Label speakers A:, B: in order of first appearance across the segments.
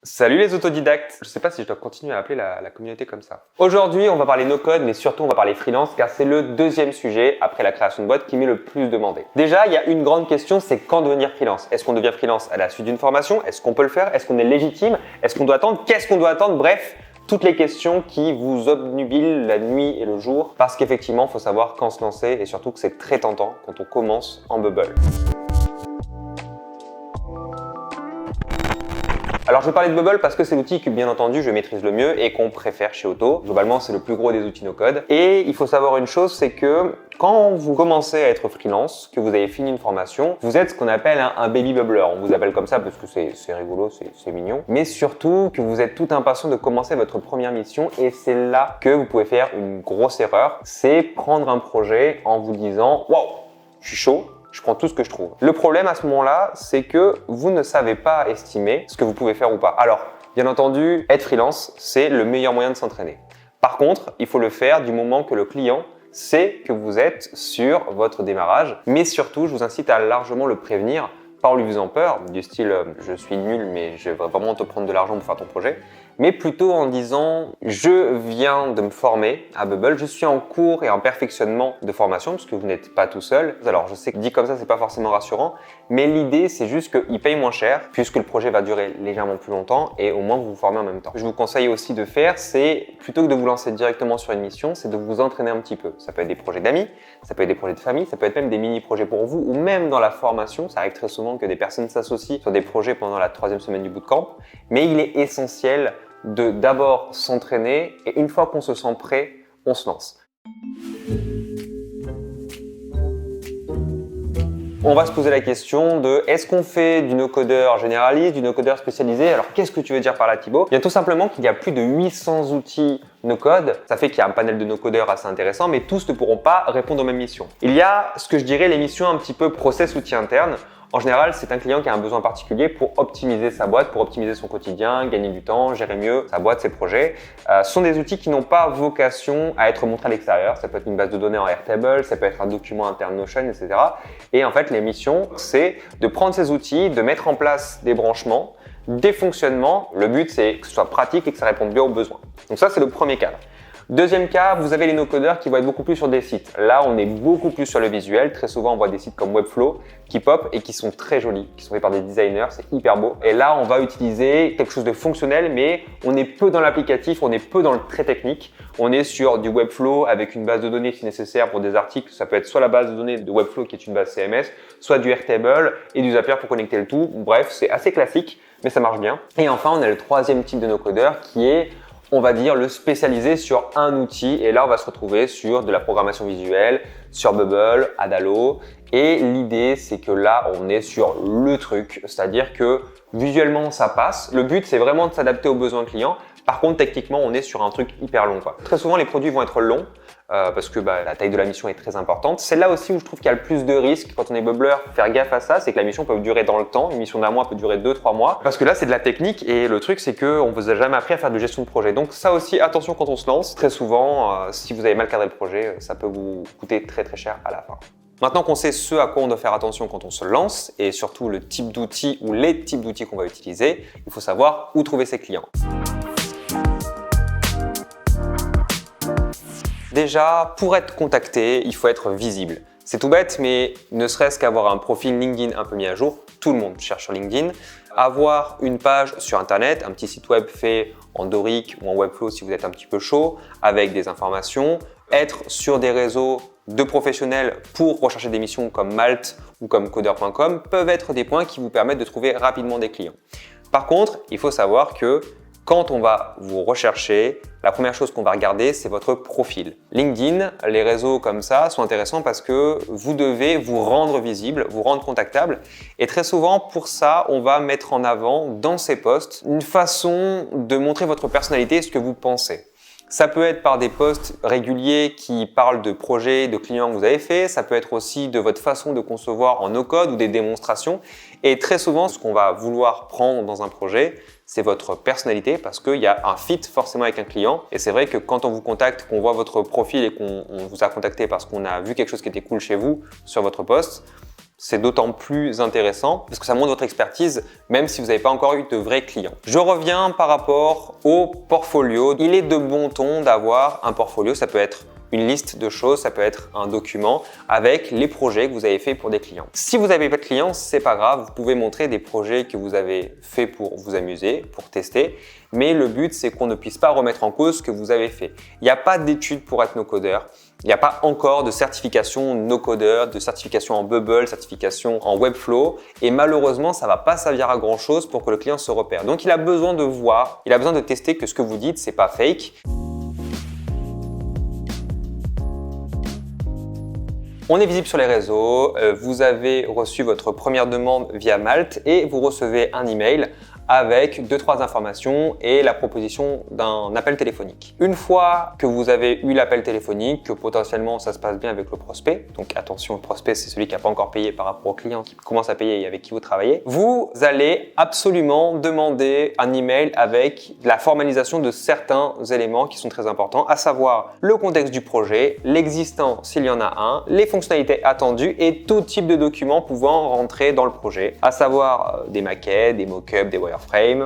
A: Salut les autodidactes. Je sais pas si je dois continuer à appeler la communauté comme ça. Aujourd'hui, on va parler no-code, mais surtout on va parler freelance car c'est le deuxième sujet après la création de boîte qui m'est le plus demandé. Déjà, il y a une grande question, c'est quand devenir freelance. Est-ce qu'on devient freelance à la suite d'une formation? Est-ce qu'on peut le faire? Est-ce qu'on est légitime? Est-ce qu'on doit attendre? Qu'est-ce qu'on doit attendre? Bref, toutes les questions qui vous obnubilent la nuit et le jour parce qu'effectivement, il faut savoir quand se lancer et surtout que c'est très tentant quand on commence en bubble. Alors je vais parler de Bubble parce que c'est l'outil que bien entendu je maîtrise le mieux et qu'on préfère chez Otto. Globalement c'est le plus gros des outils no-code. Et il faut savoir une chose, c'est que quand vous commencez à être freelance, que vous avez fini une formation, vous êtes ce qu'on appelle un baby bubbler. On vous appelle comme ça parce que c'est rigolo, c'est mignon. Mais surtout que vous êtes tout impatient de commencer votre première mission et c'est là que vous pouvez faire une grosse erreur. C'est prendre un projet en vous disant « Waouh, je suis chaud ». Je prends tout ce que je trouve. Le problème à ce moment-là, c'est que vous ne savez pas estimer ce que vous pouvez faire ou pas. Alors, bien entendu, être freelance, c'est le meilleur moyen de s'entraîner. Par contre, il faut le faire du moment que le client sait que vous êtes sur votre démarrage. Mais surtout, je vous incite à largement le prévenir, pas en lui faisant peur, du style « je suis nul, mais je vais vraiment te prendre de l'argent pour faire ton projet », mais plutôt en disant « je viens de me former à Bubble, je suis en cours et en perfectionnement de formation » parce que vous n'êtes pas tout seul. Alors je sais que dit comme ça, c'est pas forcément rassurant, mais l'idée c'est juste qu'il paye moins cher puisque le projet va durer légèrement plus longtemps et au moins vous vous formez en même temps. Je vous conseille aussi de faire, c'est plutôt que de vous lancer directement sur une mission, c'est de vous entraîner un petit peu. Ça peut être des projets d'amis, ça peut être des projets de famille, ça peut être même des mini-projets pour vous ou même dans la formation. Ça arrive très souvent que des personnes s'associent sur des projets pendant la 3e semaine du bootcamp, mais il est essentiel de d'abord s'entraîner et une fois qu'on se sent prêt, on se lance. On va se poser la question de est-ce qu'on fait du no-codeur généraliste, du no-codeur spécialisé? Alors qu'est-ce que tu veux dire par là Thibaut? Bien tout simplement qu'il y a plus de 800 outils no-code. Ça fait qu'il y a un panel de no-codeurs assez intéressant, mais tous ne pourront pas répondre aux mêmes missions. Il y a ce que je dirais les missions un petit peu process outils internes. En général, c'est un client qui a un besoin particulier pour optimiser sa boîte, pour optimiser son quotidien, gagner du temps, gérer mieux sa boîte, ses projets. Ce sont des outils qui n'ont pas vocation à être montrés à l'extérieur. Ça peut être une base de données en Airtable, ça peut être un document interne Notion, etc. Et en fait, les missions, c'est de prendre ces outils, de mettre en place des branchements, des fonctionnements. Le but, c'est que ce soit pratique et que ça réponde bien aux besoins. Donc ça, c'est le premier cadre. Deuxième cas, vous avez les no-codeurs qui vont être beaucoup plus sur des sites. Là, on est beaucoup plus sur le visuel. Très souvent, on voit des sites comme Webflow qui pop et qui sont très jolis, qui sont faits par des designers, c'est hyper beau. Et là, on va utiliser quelque chose de fonctionnel, mais on est peu dans l'applicatif, on est peu dans le très technique. On est sur du Webflow avec une base de données si nécessaire pour des articles. Ça peut être soit la base de données de Webflow qui est une base CMS, soit du Airtable et du Zapier pour connecter le tout. Bref, c'est assez classique, mais ça marche bien. Et enfin, on a le troisième type de no-codeur qui est on va dire le spécialiser sur un outil et là on va se retrouver sur de la programmation visuelle, sur Bubble, Adalo et l'idée c'est que là on est sur le truc, c'est-à-dire que visuellement ça passe, le but c'est vraiment de s'adapter aux besoins clients. Par contre, techniquement, on est sur un truc hyper long, quoi. Très souvent, les produits vont être longs parce que la taille de la mission est très importante. C'est là aussi où je trouve qu'il y a le plus de risques quand on est bubbler. Faire gaffe à ça, c'est que la mission peut durer dans le temps. Une mission d'un mois peut durer 2-3 mois. Parce que là, c'est de la technique et le truc, c'est qu'on ne vous a jamais appris à faire de gestion de projet. Donc ça aussi, attention quand on se lance. Très souvent, si vous avez mal cadré le projet, ça peut vous coûter très très cher à la fin. Maintenant qu'on sait ce à quoi on doit faire attention quand on se lance et surtout le type d'outils ou les types d'outils qu'on va utiliser, il faut savoir où trouver ses clients. Déjà, pour être contacté, il faut être visible. C'est tout bête, mais ne serait-ce qu'avoir un profil LinkedIn un peu mis à jour, tout le monde cherche sur LinkedIn. Avoir une page sur Internet, un petit site web fait en Doric ou en Webflow si vous êtes un petit peu chaud, avec des informations. Être sur des réseaux de professionnels pour rechercher des missions comme Malte ou comme Codeur.com peuvent être des points qui vous permettent de trouver rapidement des clients. Par contre, il faut savoir que quand on va vous rechercher, la première chose qu'on va regarder, c'est votre profil. LinkedIn, les réseaux comme ça sont intéressants parce que vous devez vous rendre visible, vous rendre contactable. Et très souvent, pour ça, on va mettre en avant dans ces posts une façon de montrer votre personnalité et ce que vous pensez. Ça peut être par des posts réguliers qui parlent de projets, de clients que vous avez fait. Ça peut être aussi de votre façon de concevoir en no-code ou des démonstrations. Et très souvent, ce qu'on va vouloir prendre dans un projet, c'est votre personnalité parce qu'il y a un fit forcément avec un client. Et c'est vrai que quand on vous contacte, qu'on voit votre profil et qu'on vous a contacté parce qu'on a vu quelque chose qui était cool chez vous sur votre poste, c'est d'autant plus intéressant parce que ça montre votre expertise même si vous n'avez pas encore eu de vrais clients. Je reviens par rapport au portfolio. Il est de bon ton d'avoir un portfolio, ça peut être une liste de choses, ça peut être un document avec les projets que vous avez fait pour des clients. Si vous n'avez pas de clients, c'est pas grave, vous pouvez montrer des projets que vous avez fait pour vous amuser, pour tester, mais le but c'est qu'on ne puisse pas remettre en cause ce que vous avez fait. Il n'y a pas d'études pour être no-codeur, il n'y a pas encore de certification no-codeur, de certification en Bubble, certification en Webflow et malheureusement ça ne va pas servir à grand chose pour que le client se repère. Donc il a besoin de voir, il a besoin de tester que ce que vous dites c'est pas fake. On est visible sur les réseaux, vous avez reçu votre première demande via Malte et vous recevez un email avec 2-3 informations et la proposition d'un appel téléphonique. Une fois que vous avez eu l'appel téléphonique, que potentiellement ça se passe bien avec le prospect, donc attention, le prospect c'est celui qui n'a pas encore payé par rapport au client qui commence à payer et avec qui vous travaillez, vous allez absolument demander un email avec la formalisation de certains éléments qui sont très importants, à savoir le contexte du projet, l'existant s'il y en a un, les fonctionnalités attendues et tout type de documents pouvant rentrer dans le projet, à savoir des maquettes, des mock-ups, des wireframes,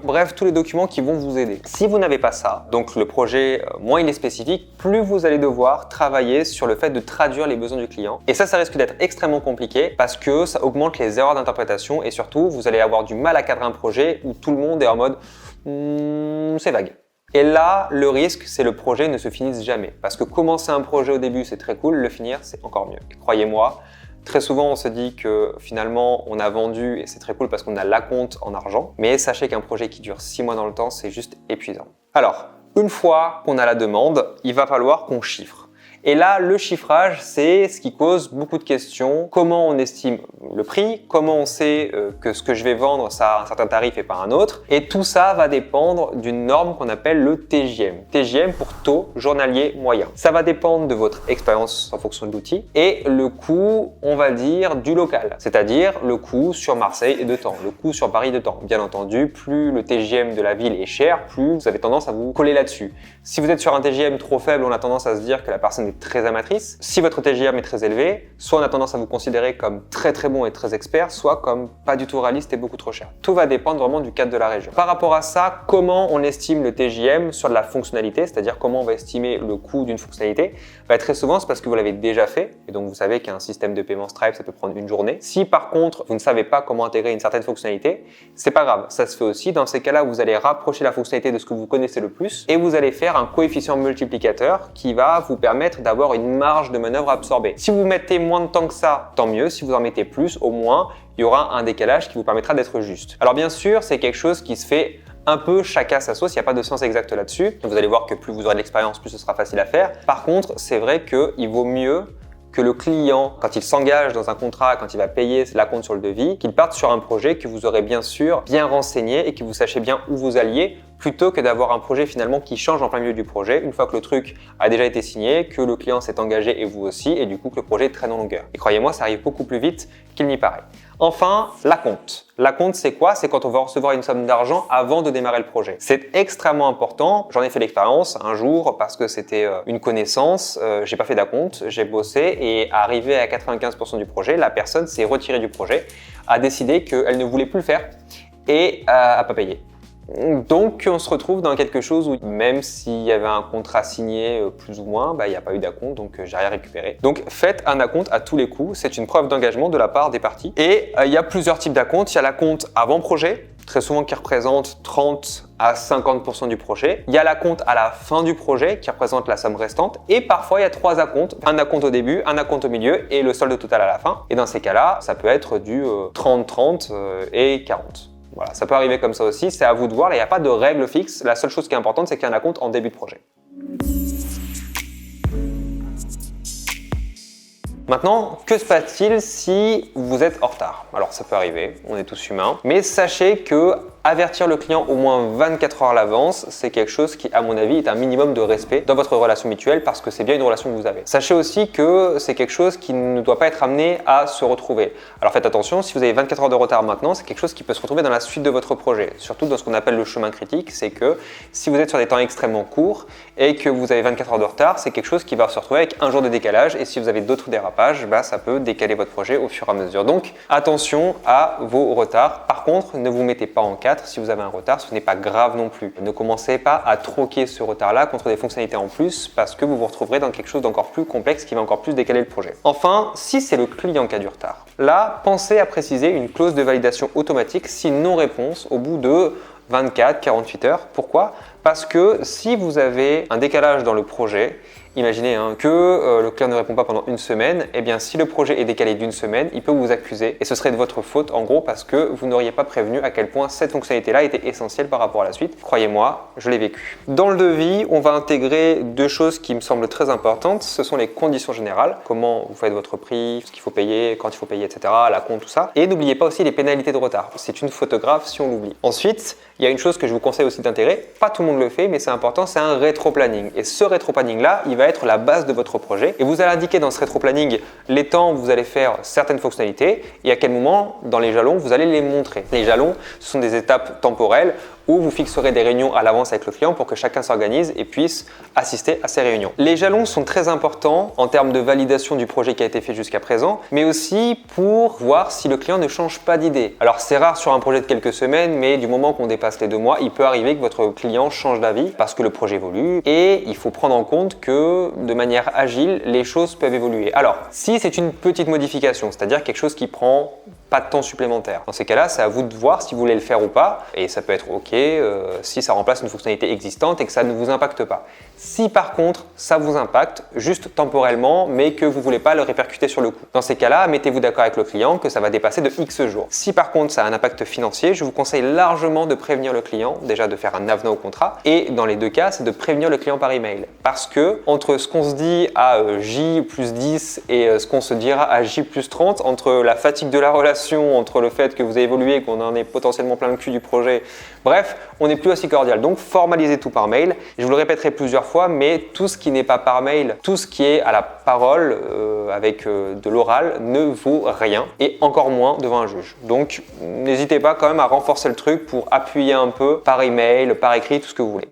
A: bref, tous les documents qui vont vous aider. Si vous n'avez pas ça, donc le projet, moins il est spécifique, plus vous allez devoir travailler sur le fait de traduire les besoins du client. Et ça risque d'être extrêmement compliqué parce que ça augmente les erreurs d'interprétation et surtout, vous allez avoir du mal à cadrer un projet où tout le monde est en mode c'est vague. Et là, le risque, c'est le projet ne se finisse jamais. Parce que commencer un projet au début, c'est très cool, le finir, c'est encore mieux. Et croyez-moi, très souvent, on se dit que finalement, on a vendu et c'est très cool parce qu'on a l'acompte en argent. Mais sachez qu'un projet qui dure 6 mois dans le temps, c'est juste épuisant. Alors, une fois qu'on a la demande, il va falloir qu'on chiffre. Et là, le chiffrage, c'est ce qui cause beaucoup de questions. Comment on estime le prix? Comment on sait que ce que je vais vendre, ça a un certain tarif et pas un autre? Et tout ça va dépendre d'une norme qu'on appelle le TJM. TJM pour taux journalier moyen. Ça va dépendre de votre expérience en fonction de l'outil et le coût, on va dire, du local. C'est-à-dire le coût sur Marseille et de temps, le coût sur Paris de temps. Bien entendu, plus le TJM de la ville est cher, plus vous avez tendance à vous coller là-dessus. Si vous êtes sur un TJM trop faible, on a tendance à se dire que la personne est très amatrice. Si votre TJM est très élevé, soit on a tendance à vous considérer comme très bon et très expert, soit comme pas du tout réaliste et beaucoup trop cher. Tout va dépendre vraiment du cadre de la région. Par rapport à ça, comment on estime le TJM sur de la fonctionnalité, c'est-à-dire comment on va estimer le coût d'une fonctionnalité, très souvent c'est parce que vous l'avez déjà fait et donc vous savez qu'un système de paiement Stripe ça peut prendre une journée. Si par contre vous ne savez pas comment intégrer une certaine fonctionnalité, c'est pas grave, ça se fait aussi. Dans ces cas-là, vous allez rapprocher la fonctionnalité de ce que vous connaissez le plus et vous allez faire un coefficient multiplicateur qui va vous permettre d'avoir une marge de manœuvre absorbée. Si vous mettez moins de temps que ça, tant mieux. Si vous en mettez plus, au moins, il y aura un décalage qui vous permettra d'être juste. Alors bien sûr, c'est quelque chose qui se fait un peu chacun sa sauce, il n'y a pas de science exacte là-dessus. Vous allez voir que plus vous aurez de l'expérience, plus ce sera facile à faire. Par contre, c'est vrai qu'il vaut mieux que le client, quand il s'engage dans un contrat, quand il va payer l'acompte sur le devis, qu'il parte sur un projet que vous aurez bien sûr bien renseigné et que vous sachiez bien où vous alliez, plutôt que d'avoir un projet finalement qui change en plein milieu du projet, une fois que le truc a déjà été signé, que le client s'est engagé et vous aussi, et du coup que le projet traîne en longueur. Et croyez-moi, ça arrive beaucoup plus vite qu'il n'y paraît. Enfin, l'acompte. L'acompte, c'est quoi? C'est quand on va recevoir une somme d'argent avant de démarrer le projet. C'est extrêmement important. J'en ai fait l'expérience un jour parce que c'était une connaissance. J'ai pas fait d'acompte, j'ai bossé et arrivé à 95% du projet, la personne s'est retirée du projet, a décidé qu'elle ne voulait plus le faire et a pas payé. Donc on se retrouve dans quelque chose où même s'il y avait un contrat signé plus ou moins, il n'y a pas eu d'acompte, donc j'ai rien récupéré. Donc faites un acompte à tous les coups, c'est une preuve d'engagement de la part des parties. Et il y a plusieurs types d'acomptes. Il y a l'acompte avant projet, très souvent qui représente 30 à 50% du projet. Il y a l'acompte à la fin du projet qui représente la somme restante. Et parfois il y a 3 acomptes, un acompte au début, un acompte au milieu et le solde total à la fin. Et dans ces cas-là, ça peut être du 30-30 et 40. Voilà, ça peut arriver comme ça aussi, c'est à vous de voir, il n'y a pas de règle fixe, la seule chose qui est importante c'est qu'il y a un acompte en début de projet. Maintenant, que se passe-t-il si vous êtes en retard? Alors ça peut arriver, on est tous humains, mais sachez que avertir le client au moins 24 heures à l'avance, c'est quelque chose qui, à mon avis, est un minimum de respect dans votre relation mutuelle parce que c'est bien une relation que vous avez. Sachez aussi que c'est quelque chose qui ne doit pas être amené à se retrouver. Alors faites attention, si vous avez 24 heures de retard maintenant, c'est quelque chose qui peut se retrouver dans la suite de votre projet. Surtout dans ce qu'on appelle le chemin critique, c'est que si vous êtes sur des temps extrêmement courts et que vous avez 24 heures de retard, c'est quelque chose qui va se retrouver avec un jour de décalage et si vous avez d'autres dérapages, dérapage, ça peut décaler votre projet au fur et à mesure. Donc attention à vos retards. Par contre, ne vous mettez pas en 4 si vous avez un retard, ce n'est pas grave non plus. Ne commencez pas à troquer ce retard-là contre des fonctionnalités en plus parce que vous vous retrouverez dans quelque chose d'encore plus complexe qui va encore plus décaler le projet. Enfin, si c'est le client qui a du retard, là, pensez à préciser une clause de validation automatique si non-réponse au bout de 24-48 heures. Pourquoi? Parce que si vous avez un décalage dans le projet, imaginez que le client ne répond pas pendant une semaine, eh bien si le projet est décalé d'une semaine, il peut vous accuser et ce serait de votre faute en gros parce que vous n'auriez pas prévenu à quel point cette fonctionnalité-là était essentielle par rapport à la suite. Croyez-moi, je l'ai vécu. Dans le devis, on va intégrer deux choses qui me semblent très importantes. Ce sont les conditions générales, comment vous faites votre prix, ce qu'il faut payer, quand il faut payer, etc., la compte, tout ça. Et n'oubliez pas aussi les pénalités de retard. C'est une faute grave si on l'oublie. Ensuite, il y a une chose que je vous conseille aussi d'intégrer, pas tout le monde le fait, mais c'est important, c'est un rétro-planning. Et ce rétro-planning-là, il va être la base de votre projet. Et vous allez indiquer dans ce rétro-planning les temps où vous allez faire certaines fonctionnalités et à quel moment, dans les jalons, vous allez les montrer. Les jalons, ce sont des étapes temporelles où vous fixerez des réunions à l'avance avec le client pour que chacun s'organise et puisse assister à ces réunions. Les jalons sont très importants en termes de validation du projet qui a été fait jusqu'à présent, mais aussi pour voir si le client ne change pas d'idée. Alors c'est rare sur un projet de quelques semaines, mais du moment qu'on dépasse les 2 mois, il peut arriver que votre client change d'avis parce que le projet évolue et il faut prendre en compte que de manière agile, les choses peuvent évoluer. Alors, si c'est une petite modification, c'est-à-dire quelque chose qui prend pas de temps supplémentaire. Dans ces cas-là, c'est à vous de voir si vous voulez le faire ou pas. Et ça peut être OK si ça remplace une fonctionnalité existante et que ça ne vous impacte pas. Si par contre, ça vous impacte juste temporellement, mais que vous ne voulez pas le répercuter sur le coût. Dans ces cas-là, mettez-vous d'accord avec le client que ça va dépasser de X jours. Si par contre, ça a un impact financier, je vous conseille largement de prévenir le client, déjà de faire un avenant au contrat. Et dans les deux cas, c'est de prévenir le client par email. Parce que entre ce qu'on se dit à J plus 10 et ce qu'on se dira à J plus 30, entre la fatigue de la relation, entre le fait que vous avez évolué, qu'on en est potentiellement plein le cul du projet. Bref, on n'est plus aussi cordial. Donc, formalisez tout par mail. Je vous le répéterai plusieurs fois, mais tout ce qui n'est pas par mail, tout ce qui est à la parole, avec de l'oral, ne vaut rien et encore moins devant un juge. Donc, n'hésitez pas quand même à renforcer le truc pour appuyer un peu par email, par écrit, tout ce que vous voulez.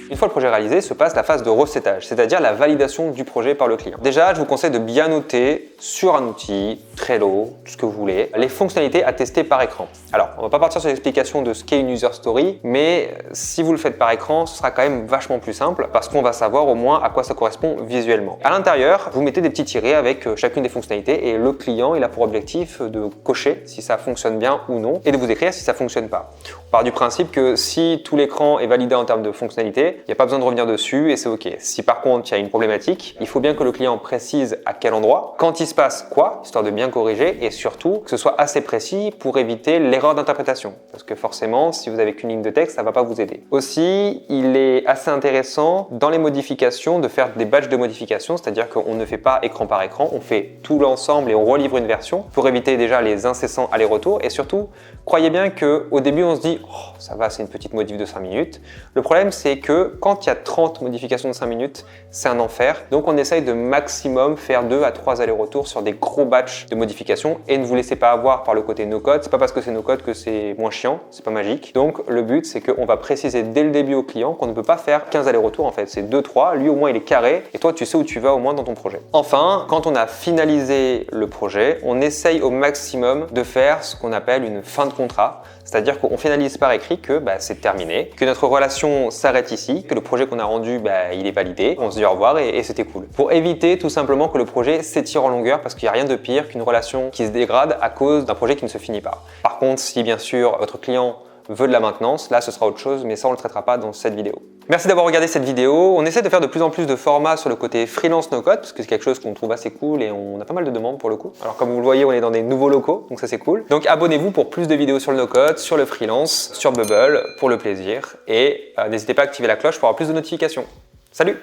A: Une fois le projet réalisé, se passe la phase de recettage, c'est-à-dire la validation du projet par le client. Déjà, je vous conseille de bien noter sur un outil, Trello, tout ce que vous voulez, les fonctionnalités à tester par écran. Alors, on ne va pas partir sur l'explication de ce qu'est une user story, mais si vous le faites par écran, ce sera quand même vachement plus simple parce qu'on va savoir au moins à quoi ça correspond visuellement. À l'intérieur, vous mettez des petits tirets avec chacune des fonctionnalités et le client, il a pour objectif de cocher si ça fonctionne bien ou non et de vous écrire si ça ne fonctionne pas. On part du principe que si tout l'écran est validé en termes de fonctionnalités, il n'y a pas besoin de revenir dessus et c'est OK. Si par contre il y a une problématique, il faut bien que le client précise à quel endroit, quand il se passe quoi, histoire de bien corriger et surtout que ce soit assez précis pour éviter l'erreur d'interprétation. Parce que forcément, si vous avez qu'une ligne de texte, ça ne va pas vous aider. Aussi, il est assez intéressant dans les modifications de faire des batchs de modifications, c'est-à-dire qu'on ne fait pas écran par écran, on fait tout l'ensemble et on relivre une version pour éviter déjà les incessants allers-retours et surtout, croyez bien qu'au début on se dit oh, ça va, c'est une petite modif de 5 minutes. Le problème c'est que quand il y a 30 modifications de 5 minutes, c'est un enfer. Donc on essaye de maximum faire 2 à 3 allers-retours sur des gros batchs de modifications et ne vous laissez pas avoir par le côté no-code. C'est pas parce que c'est no-code que c'est moins chiant, c'est pas magique. Donc le but c'est qu'on va préciser dès le début au client qu'on ne peut pas faire 15 allers-retours en fait. C'est 2-3, lui au moins il est carré et toi tu sais où tu vas au moins dans ton projet. Enfin, quand on a finalisé le projet, on essaye au maximum de faire ce qu'on appelle une fin de contrat. C'est-à-dire qu'on finalise par écrit que c'est terminé, que notre relation s'arrête ici, que le projet qu'on a rendu, il est validé, on se dit au revoir et c'était cool. Pour éviter tout simplement que le projet s'étire en longueur parce qu'il n'y a rien de pire qu'une relation qui se dégrade à cause d'un projet qui ne se finit pas. Par contre, si bien sûr votre client veut de la maintenance, là ce sera autre chose, mais ça on ne le traitera pas dans cette vidéo. Merci d'avoir regardé cette vidéo. On essaie de faire de plus en plus de formats sur le côté freelance no-code parce que c'est quelque chose qu'on trouve assez cool et on a pas mal de demandes pour le coup. Alors comme vous le voyez, on est dans des nouveaux locaux, donc ça c'est cool. Donc abonnez-vous pour plus de vidéos sur le no-code, sur le freelance, sur Bubble pour le plaisir et n'hésitez pas à activer la cloche pour avoir plus de notifications. Salut!